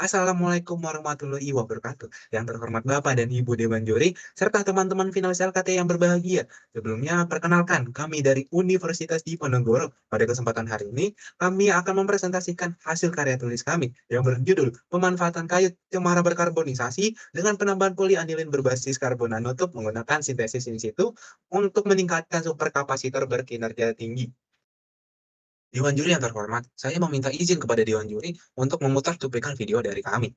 Assalamualaikum warahmatullahi wabarakatuh. Yang terhormat Bapak dan Ibu Dewan Juri, serta teman-teman finalis LKT yang berbahagia. Sebelumnya, perkenalkan kami dari Universitas Diponegoro. Pada kesempatan hari ini, kami akan mempresentasikan hasil karya tulis kami yang berjudul Pemanfaatan Kayu Cemara Berkarbonisasi dengan penambahan polianilin berbasis karbon nanotub menggunakan sintesis in situ untuk meningkatkan superkapasitor berkinerja tinggi. Dewan Juri yang terhormat, saya meminta izin kepada Dewan Juri untuk memutar cuplikan video dari kami.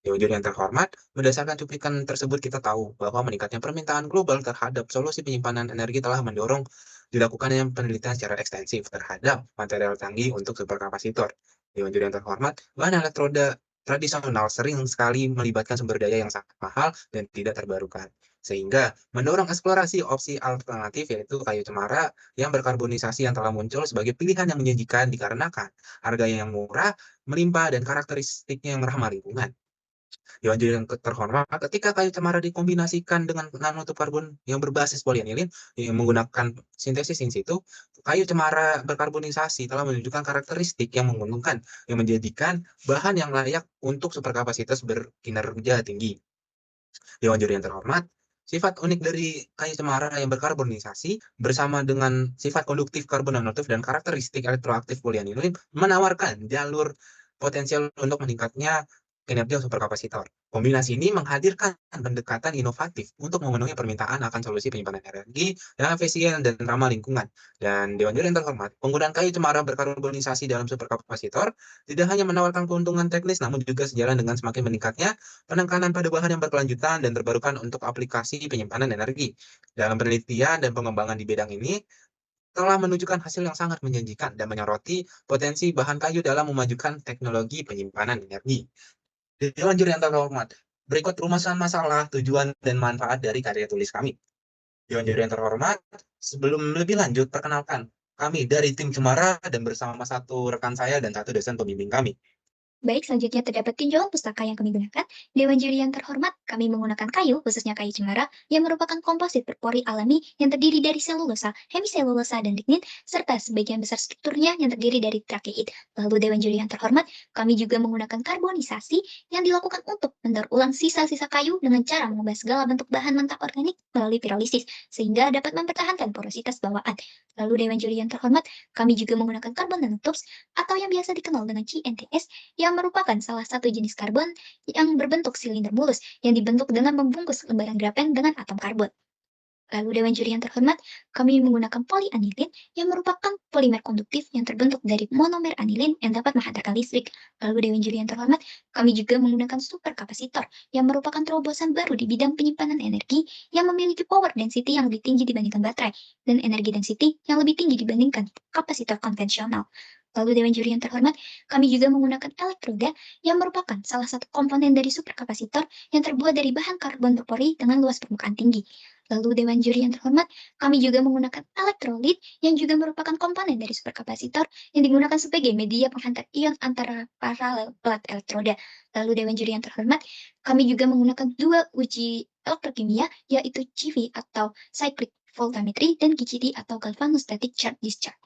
Dewan Juri yang terhormat, berdasarkan cuplikan tersebut kita tahu bahwa meningkatnya permintaan global terhadap solusi penyimpanan energi telah mendorong dilakukannya penelitian secara ekstensif terhadap material canggih untuk superkapasitor. Dewan Juri yang terhormat, bahan elektroda tradisional sering sekali melibatkan sumber daya yang sangat mahal dan tidak terbarukan. Sehingga mendorong eksplorasi opsi alternatif yaitu kayu cemara yang berkarbonisasi yang telah muncul sebagai pilihan yang menjanjikan dikarenakan harganya yang murah, melimpah, dan karakteristiknya yang ramah lingkungan. Dewan Juri yang terhormat, ketika kayu cemara dikombinasikan dengan nanotub karbon yang berbasis polianilin yang menggunakan sintesis in situ, kayu cemara berkarbonisasi telah menunjukkan karakteristik yang menguntungkan, yang menjadikan bahan yang layak untuk superkapasitas berkinerja tinggi. Dewan Juri yang terhormat, sifat unik dari kayu cemara yang berkarbonisasi bersama dengan sifat konduktif karbon nanotub dan karakteristik elektroaktif polianilin menawarkan jalur potensial untuk meningkatnya kinerja superkapasitor. Kombinasi ini menghadirkan pendekatan inovatif untuk memenuhi permintaan akan solusi penyimpanan energi yang efisien dan ramah lingkungan. Dan Dewan Juri yang terhormat, penggunaan kayu cemara berkarbonisasi dalam superkapasitor tidak hanya menawarkan keuntungan teknis, namun juga sejalan dengan semakin meningkatnya penekanan pada bahan yang berkelanjutan dan terbarukan untuk aplikasi penyimpanan energi. Dalam penelitian dan pengembangan di bidang ini, telah menunjukkan hasil yang sangat menjanjikan dan menyoroti potensi bahan kayu dalam memajukan teknologi penyimpanan energi. Dewan Juri yang terhormat, berikut rumusan masalah, tujuan, dan manfaat dari karya tulis kami. Dewan Juri yang terhormat, sebelum lebih lanjut, perkenalkan kami dari tim Cemara dan bersama satu rekan saya dan satu dosen pembimbing kami. Baik, selanjutnya terdapat tinjauan pustaka yang kami gunakan. Dewan juri yang terhormat, kami menggunakan kayu, khususnya kayu cemara, yang merupakan komposit berpori alami yang terdiri dari selulosa, hemiselulosa, dan lignin, serta sebagian besar strukturnya yang terdiri dari trakeid. Lalu Dewan juri yang terhormat, kami juga menggunakan karbonisasi yang dilakukan untuk mendaur ulang sisa-sisa kayu dengan cara mengubah segala bentuk bahan mentah organik melalui pirolisis, sehingga dapat mempertahankan porositas bawaan. Lalu Dewan juri yang terhormat, kami juga menggunakan karbon nanotubes atau yang biasa dikenal dengan CNTS yang merupakan salah satu jenis karbon yang berbentuk silinder mulus yang dibentuk dengan membungkus lembaran grafen dengan atom karbon. Lalu Dewan juri yang terhormat, kami menggunakan polianilin yang merupakan polimer konduktif yang terbentuk dari monomer anilin yang dapat menghantarkan listrik. Lalu Dewan juri yang terhormat, kami juga menggunakan superkapasitor yang merupakan terobosan baru di bidang penyimpanan energi yang memiliki power density yang lebih tinggi dibandingkan baterai dan energi density yang lebih tinggi dibandingkan kapasitor konvensional. Lalu Dewan juri yang terhormat, kami juga menggunakan elektroda yang merupakan salah satu komponen dari superkapasitor yang terbuat dari bahan karbon berpori dengan luas permukaan tinggi. Lalu Dewan Juri yang terhormat, kami juga menggunakan elektrolit yang juga merupakan komponen dari superkapasitor yang digunakan sebagai media penghantar ion antara paralel plat elektroda. Lalu Dewan Juri yang terhormat, kami juga menggunakan dua uji elektrokimia yaitu CV atau cyclic voltammetry dan GCD atau galvanostatic charge discharge.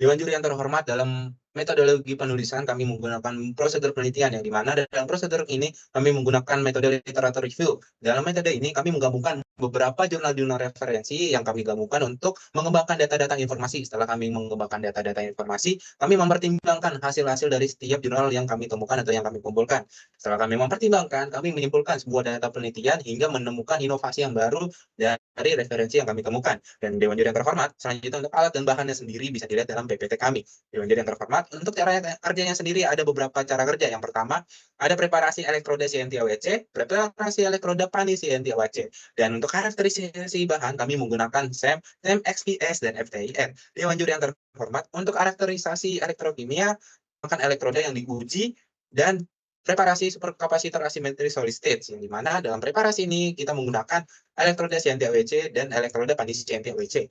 Dewan Juri yang terhormat, dalam metodologi penulisan kami menggunakan prosedur penelitian yang dimana dalam prosedur ini kami menggunakan metode literatur review. Dalam metode ini kami menggabungkan beberapa jurnal-jurnal referensi yang kami gabungkan untuk mengembangkan data-data informasi. Setelah kami mengembangkan data-data informasi, kami mempertimbangkan hasil-hasil dari setiap jurnal yang kami temukan atau yang kami kumpulkan. Setelah kami mempertimbangkan, kami menyimpulkan sebuah data penelitian hingga menemukan inovasi yang baru dari referensi yang kami temukan. Dan Dewan Juri yang terhormat, selanjutnya untuk alat dan bahannya sendiri bisa dilihat dalam PPT kami. Dewan Juri yang terhormat, untuk cara kerjanya sendiri ada beberapa cara kerja. Yang pertama, ada preparasi elektroda CNT-AWC, preparasi elektroda pani CNT-AWC. Dan untuk karakterisasi bahan, kami menggunakan SEM, SEM XPS, dan FTIR. Dewan Juri yang terhormat, untuk karakterisasi elektrokimia, menggunakan elektroda yang diuji, dan preparasi superkapasitor asimetri solid state, yang dimana dalam preparasi ini kita menggunakan elektroda CNT-AWC dan elektroda pani CNT-AWC.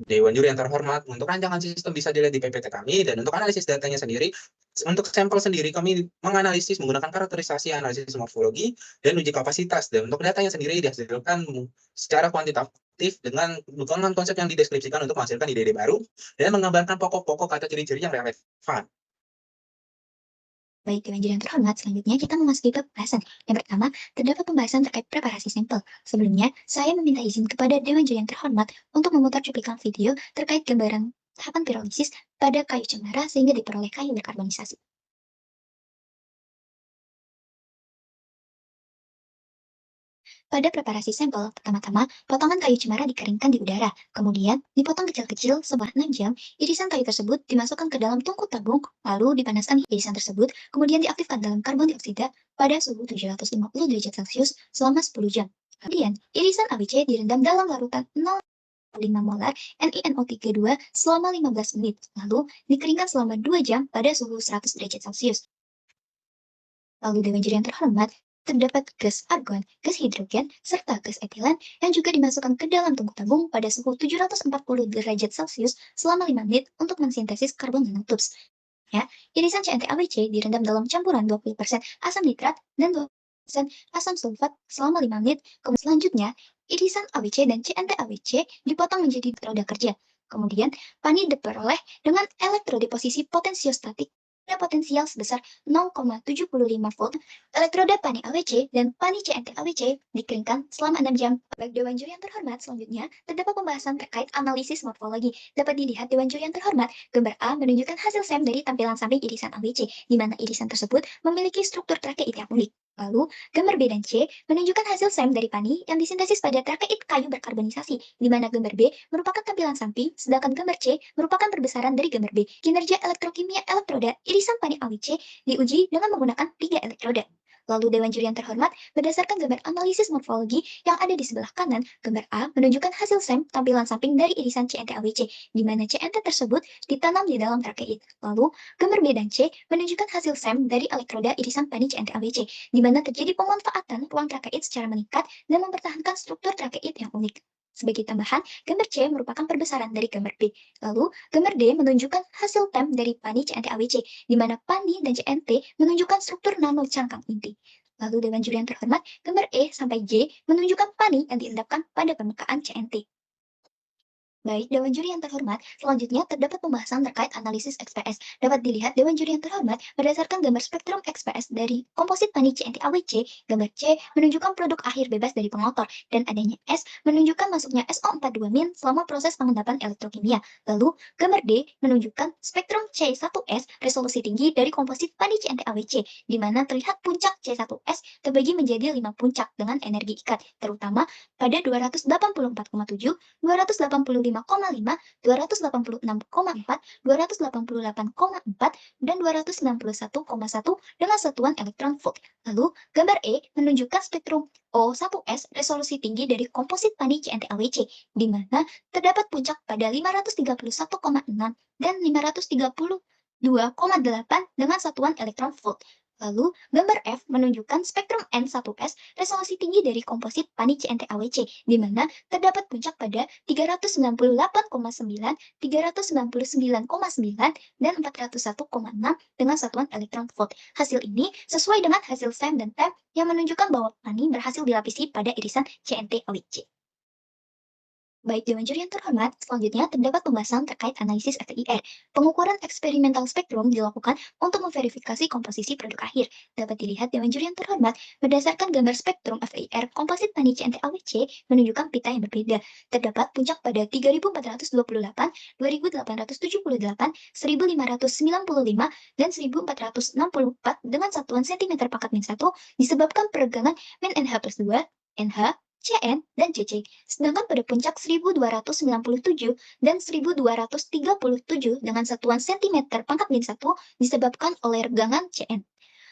Dewan Juri yang terhormat, untuk rancangan sistem bisa dilihat di PPT kami, dan untuk analisis datanya sendiri, untuk sampel sendiri kami menganalisis menggunakan karakterisasi analisis morfologi dan uji kapasitas, dan untuk datanya sendiri dihasilkan secara kuantitatif dengan konsep yang dideskripsikan untuk menghasilkan ide-ide baru dan menggambarkan pokok-pokok kata ciri-ciri yang relevan. Baik, Dewan Juri yang terhormat, selanjutnya kita memasuki ke pembahasan. Yang pertama, terdapat pembahasan terkait preparasi sampel. Sebelumnya, saya meminta izin kepada Dewan Juri yang terhormat untuk memutar cuplikan video terkait gambaran tahapan pirolisis pada kayu cemara sehingga diperoleh kayu berkarbonisasi. Pada preparasi sampel, pertama-tama, potongan kayu cemara dikeringkan di udara, kemudian dipotong kecil-kecil setelah 6 jam, irisan kayu tersebut dimasukkan ke dalam tungku tabung, lalu dipanaskan irisan tersebut, kemudian diaktifkan dalam karbon dioksida pada suhu 750 derajat Celcius selama 10 jam. Kemudian, irisan ABC direndam dalam larutan 0,5 molar NiNO32 selama 15 menit, lalu dikeringkan selama 2 jam pada suhu 100 derajat Celcius. Lalu Dewan Juri yang terhormat, terdapat gas argon, gas hidrogen, serta gas etilen yang juga dimasukkan ke dalam tungku tabung pada suhu 740 derajat Celcius selama 5 menit untuk mensintesis karbon nanotubes. Ya, irisan CNT-ABC direndam dalam campuran 20% asam nitrat dan 20% asam sulfat selama 5 menit. Kemudian selanjutnya, irisan ABC dan CNT-ABC dipotong menjadi roda kerja. Kemudian, pani diperoleh dengan elektrode posisi potensiostatik pada potensial sebesar 0,75 volt. Elektroda pani AWC dan pani CNT AWC dikeringkan selama 6 jam. Baik Dewan Juri yang terhormat, selanjutnya terdapat pembahasan terkait analisis morfologi. Dapat dilihat Dewan Juri yang terhormat, gambar A menunjukkan hasil SEM dari tampilan samping irisan AWC, di mana irisan tersebut memiliki struktur trakeit yang unik. Lalu, gambar B dan C menunjukkan hasil SEM dari pani yang disintesis pada trakeit kayu berkarbonisasi, di mana gambar B merupakan tampilan samping, sedangkan gambar C merupakan perbesaran dari gambar B. Kinerja elektrokimia elektroda irisan pani AWC diuji dengan menggunakan 3 elektroda. Lalu Dewan Juri yang terhormat, berdasarkan gambar analisis morfologi yang ada di sebelah kanan, gambar A menunjukkan hasil SEM tampilan samping dari irisan CNT-AWC, di mana CNT tersebut ditanam di dalam trakeit. Lalu, gambar B dan C menunjukkan hasil SEM dari elektroda irisan pani CNT-AWC, di mana terjadi pemanfaatan ruang trakeit secara meningkat dan mempertahankan struktur trakeit yang unik. Sebagai tambahan, gambar C merupakan perbesaran dari gambar B. Lalu, gambar D menunjukkan hasil TEM dari pani CNT-AWC, di mana pani dan CNT menunjukkan struktur nano cangkang inti. Lalu Dewan Juri yang terhormat, gambar E sampai J menunjukkan pani yang diendapkan pada permukaan CNT. Baik, Dewan Juri yang terhormat, selanjutnya terdapat pembahasan terkait analisis XPS. Dapat dilihat Dewan Juri yang terhormat berdasarkan gambar spektrum XPS dari komposit pani CNT-AWC, gambar C menunjukkan produk akhir bebas dari pengotor, dan adanya S menunjukkan masuknya SO42- selama proses pengendapan elektrokimia. Lalu, gambar D menunjukkan spektrum C1S resolusi tinggi dari komposit pani CNT-AWC, di mana terlihat puncak C1S terbagi menjadi 5 puncak dengan energi ikat, terutama pada 284,7, 285,5, 286,4, 288,4, dan 291,1 dengan satuan elektron volt. Lalu, gambar E menunjukkan spektrum O1S resolusi tinggi dari komposit pani CNT-AWC, di mana terdapat puncak pada 531,6 dan 532,8 dengan satuan elektron volt. Lalu, gambar F menunjukkan spektrum N1S resolusi tinggi dari komposit pani CNT-AWC, di mana terdapat puncak pada 398,9, 399,9, dan 401,6 dengan satuan elektron volt. Hasil ini sesuai dengan hasil SEM dan TEM yang menunjukkan bahwa pani berhasil dilapisi pada irisan CNT-AWC. Baik, Dewan Juri yang terhormat, selanjutnya terdapat pembahasan terkait analisis FEIR. Pengukuran eksperimental spektrum dilakukan untuk memverifikasi komposisi produk akhir. Dapat dilihat Dewan Juri yang terhormat, berdasarkan gambar spektrum FEIR, komposit pani CNT-AWC menunjukkan pita yang berbeda. Terdapat puncak pada 3428, 2878, 1595, dan 1464 dengan satuan cm pangkat min 1 disebabkan peregangan min NH+2, NH, CN, dan CC. Sedangkan pada puncak 1297 dan 1237 dengan satuan cm pangkat min 1 disebabkan oleh regangan CN.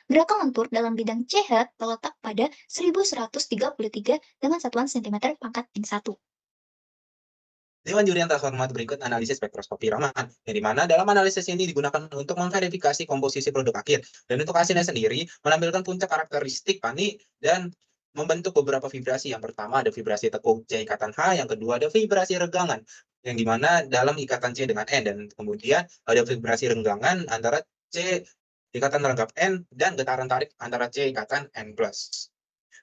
Gerakan lentur dalam bidang CH terletak pada 1133 dengan satuan cm pangkat min 1. Dewan Juri yang terhormat, berikut analisis spektroskopi Raman, yang dimana dalam analisis ini digunakan untuk memverifikasi komposisi produk akhir, dan untuk hasilnya sendiri menampilkan puncak karakteristik pani dan membentuk beberapa vibrasi. Yang pertama ada vibrasi tekuk C ikatan H, yang kedua ada vibrasi regangan, yang di mana dalam ikatan C dengan N, dan kemudian ada vibrasi renggangan antara C ikatan rangkap N dan getaran tarik antara C ikatan N+.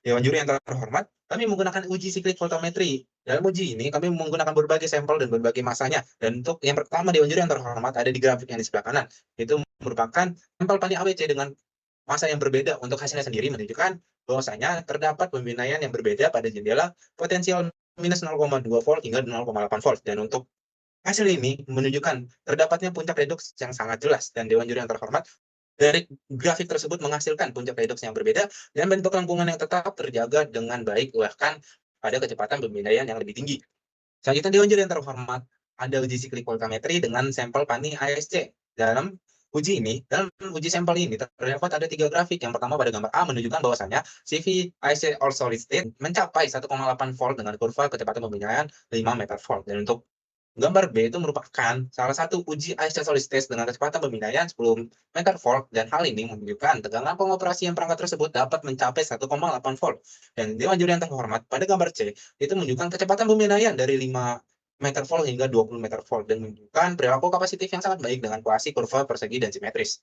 Dewan juri yang terhormat, kami menggunakan uji siklik voltametri. Dalam uji ini, kami menggunakan berbagai sampel dan berbagai masanya. Dan untuk yang pertama, Dewan juri yang terhormat ada di grafik yang di sebelah kanan. Itu merupakan sampel pani AWC dengan masa yang berbeda. Untuk hasilnya sendiri menunjukkan bahwasanya terdapat pembinaan yang berbeda pada jendela potensial minus 0,2 volt hingga 0,8 volt. Dan untuk hasil ini menunjukkan terdapatnya puncak reduks yang sangat jelas. Dan Dewan juri yang terhormat, dari grafik tersebut menghasilkan puncak redoks yang berbeda dan bentuk lengkungan yang tetap terjaga dengan baik, bahkan pada kecepatan pemindaian yang lebih tinggi. Selanjutnya, Dewan juri yang terhormat, ada uji siklik voltametri dengan sampel pani ASC. Dalam uji sampel ini terdapat ada 3 grafik. Yang pertama pada gambar A menunjukkan bahwasanya CV ASC all solid state mencapai 1,8 volt dengan kurva kecepatan pemindaian 5 meter volt. Dan untuk gambar B itu merupakan salah satu uji isotolis test dengan kecepatan pemindaian 10 meter volt, dan hal ini menunjukkan tegangan pengoperasian perangkat tersebut dapat mencapai 1,8 volt. Dan Dewan juri yang terhormat, pada gambar C itu menunjukkan kecepatan pemindaian dari 5 meter volt hingga 20 meter volt dan menunjukkan perilaku kapasitif yang sangat baik dengan kuasi kurva persegi dan simetris.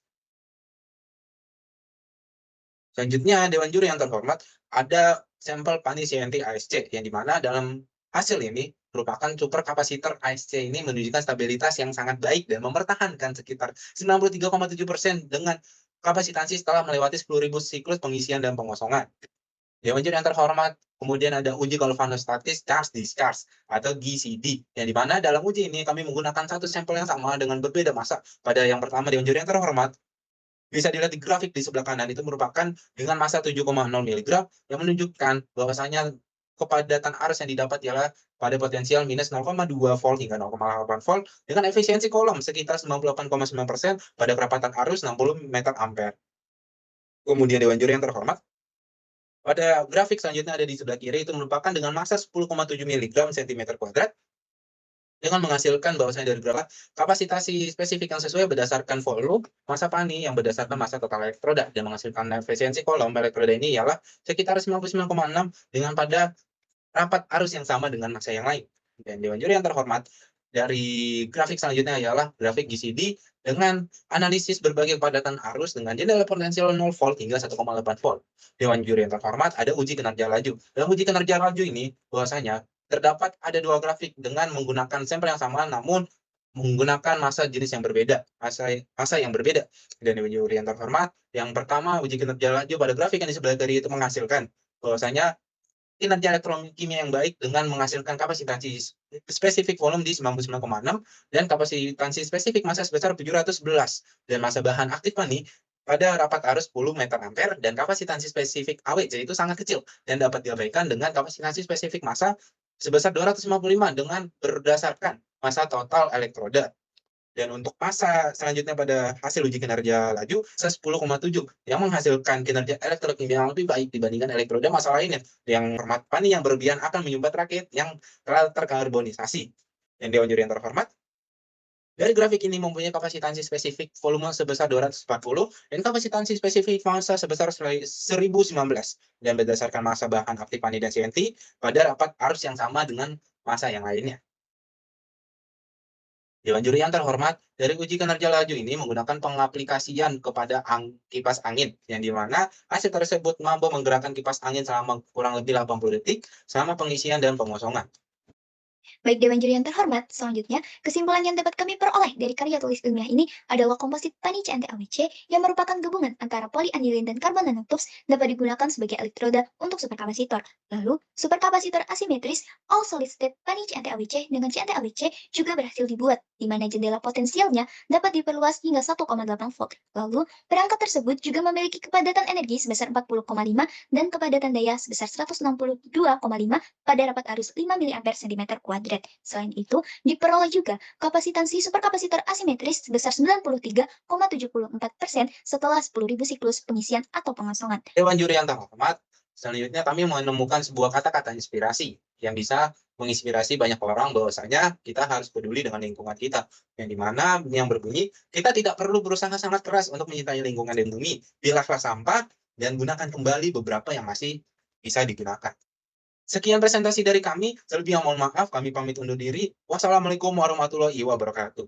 Selanjutnya, Dewan juri yang terhormat, ada sampel pani CNT ASC, yang dimana dalam hasil ini merupakan super kapasitor ASC ini menunjukkan stabilitas yang sangat baik dan mempertahankan sekitar 93,7% dengan kapasitansi setelah melewati 10.000 siklus pengisian dan pengosongan. Dewan juri yang terhormat, kemudian ada uji galvanostatis charge discharge atau GCD, yang dimana dalam uji ini kami menggunakan satu sampel yang sama dengan berbeda massa. Pada yang pertama, Dewan juri yang terhormat, bisa dilihat di grafik di sebelah kanan, itu merupakan dengan massa 7,0 mg yang menunjukkan bahwasanya kepadatan arus yang didapat ialah pada potensial minus 0,2 volt hingga 0,8 volt dengan efisiensi kolom sekitar 98,9% pada kerapatan arus 60 meter ampere. Kemudian Dewan juri yang terhormat, pada grafik selanjutnya ada di sebelah kiri, itu merupakan dengan massa 10,7 mg cm kuadrat dengan menghasilkan bahwasanya dari berapa kapasitas spesifik yang sesuai berdasarkan volume, massa pani yang berdasarkan massa total elektroda, dan menghasilkan efisiensi kolom elektroda ini ialah sekitar 99,6 dengan pada rapat arus yang sama dengan massa yang lain. Dan Dewan juri yang terhormat, dari grafik selanjutnya ialah grafik GCD dengan analisis berbagai kepadatan arus dengan jendela potensial 0 volt hingga 1,8 volt. Dewan juri yang terhormat, ada uji kinerja laju. Dalam uji kinerja laju ini bahwasanya terdapat ada 2 grafik dengan menggunakan sampel yang sama namun menggunakan massa jenis yang berbeda, massa yang berbeda. Dan Dewan juri yang terhormat, yang pertama uji kinerja laju pada grafik yang di sebelah kiri itu menghasilkan bahwasanya kinerja elektrokimia yang baik dengan menghasilkan kapasitansi spesifik volume di 99,6 dan kapasitansi spesifik massa sebesar 711, dan massa bahan aktif pani pada rapat arus 10 meter ampere, dan kapasitansi spesifik AWC itu sangat kecil dan dapat diabaikan dengan kapasitansi spesifik massa sebesar 255 dengan berdasarkan massa total elektroda. Dan untuk massa selanjutnya pada hasil uji kinerja laju 10,7 yang menghasilkan kinerja elektrokimia yang lebih baik dibandingkan elektroda massa lainnya. Yang hormat pani yang berlebihan akan menyumbat rakit yang telah terkarbonisasi. Dan Dewan juri yang terhormat, dari grafik ini mempunyai kapasitansi spesifik volume sebesar 240 dan kapasitansi spesifik massa sebesar 1019, dan berdasarkan massa bahan aktif pani dan CNT pada rapat arus yang sama dengan massa yang lainnya. Dewan juri yang terhormat, dari uji kinerja laju ini menggunakan pengaplikasian kepada kipas angin, yang dimana hasil tersebut mampu menggerakkan kipas angin selama kurang lebih 80 detik selama pengisian dan pengosongan. Baik Dewan Juri yang terhormat, selanjutnya, kesimpulan yang dapat kami peroleh dari karya tulis ilmiah ini adalah komposit Pani CNT-AWC yang merupakan gabungan antara polianilin dan karbon nanotubes dapat digunakan sebagai elektroda untuk superkapasitor. Lalu, superkapasitor asimetris all solid state Pani CNT-AWC dengan CNT-AWC juga berhasil dibuat, di mana jendela potensialnya dapat diperluas hingga 1,8 volt. Lalu, perangkat tersebut juga memiliki kepadatan energi sebesar 40,5 dan kepadatan daya sebesar 162,5 pada rapat arus 5 mA cm kuadrat. Selain itu, diperoleh juga kapasitansi superkapasitor asimetris sebesar 93,74% setelah 10.000 siklus pengisian atau pengosongan. Dewan juri yang terhormat, selanjutnya kami menemukan sebuah kata-kata inspirasi yang bisa menginspirasi banyak orang bahwasanya kita harus peduli dengan lingkungan kita. Yang dimana yang berbunyi, kita tidak perlu berusaha sangat keras untuk mencintai lingkungan dan bumi. Pilahlah sampah dan gunakan kembali beberapa yang masih bisa digunakan. Sekian presentasi dari kami, selebihnya mohon maaf, kami pamit undur diri. Wassalamualaikum warahmatullahi wabarakatuh.